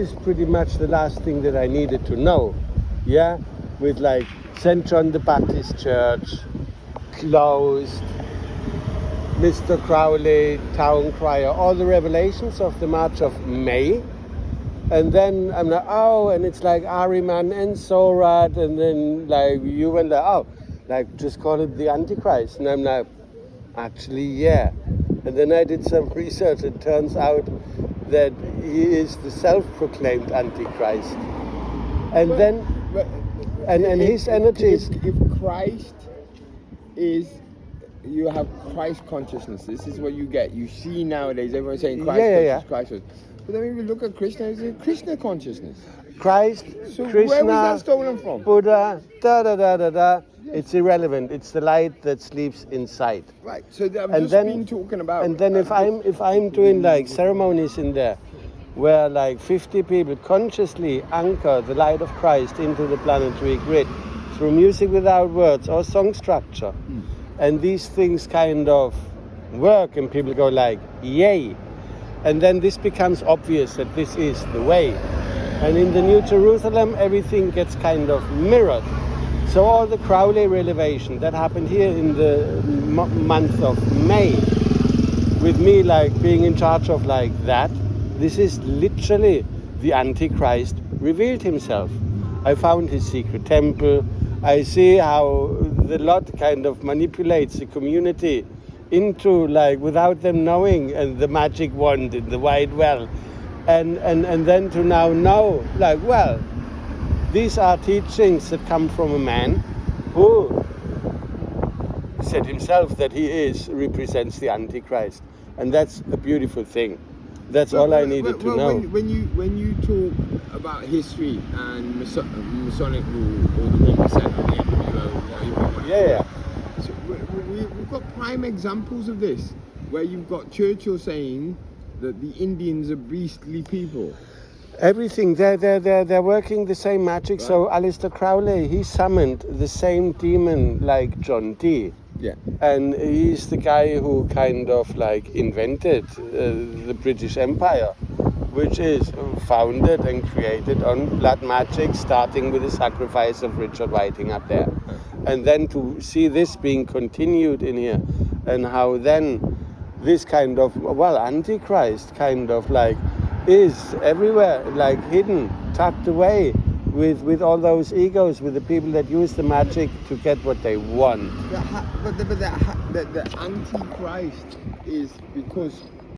is pretty much the last thing that I needed to know. Yeah, with like St.John the Baptist Church closed, Mr. Crowley, Town Crier, all the revelations of the March of May. And then I'm like, oh, and it's like Ariman and Sorat, and then like you went like, oh, like just call it the Antichrist. And I'm like, actually, yeah. And then I did some research. It turns out that he is the self-proclaimed Antichrist. And and his energies. If Christ is, you have Christ consciousness. This is what you get. You see nowadays, everyone's saying Christ consciousness, Christ consciousness. But then when we look at Krishna, it's a Krishna consciousness. Christ, So Krishna, where was that stolen from? Buddha, da. It's irrelevant. It's the light that sleeps inside. Right. So I've been talking about. And then if I'm doing like ceremonies in there, where like 50 people consciously anchor the light of Christ into the planetary grid through music without words or song structure, and these things kind of work, and people go like, yay. And then this becomes obvious that this is the way. And in the New Jerusalem, everything gets kind of mirrored. So all the Crowley revelation that happened here in the month of May, with me like being in charge of like that, this is literally the Antichrist revealed himself. I found his secret temple. I see how the lot kind of manipulates the community into like without them knowing, and the magic wand in the wide well. And then to now know, like, well, these are teachings that come from a man who said himself that he represents the Antichrist. And that's a beautiful thing. That's all I needed to know. When you talk about history and Masonic rule, or the 1%, yeah. So we've got prime examples of this, where you've got Churchill saying that the Indians are beastly people. Everything, they're working the same magic. Right. So Aleister Crowley, he summoned the same demon like John Dee. Yeah. And he's the guy who kind of like invented the British Empire, which is founded and created on blood magic, starting with the sacrifice of Richard Whiting up there. And then to see this being continued in here, and how then this kind of, well, Antichrist kind of like is everywhere, like hidden, tucked away with all those egos, with the people that use the magic to get what they want. But the Antichrist is because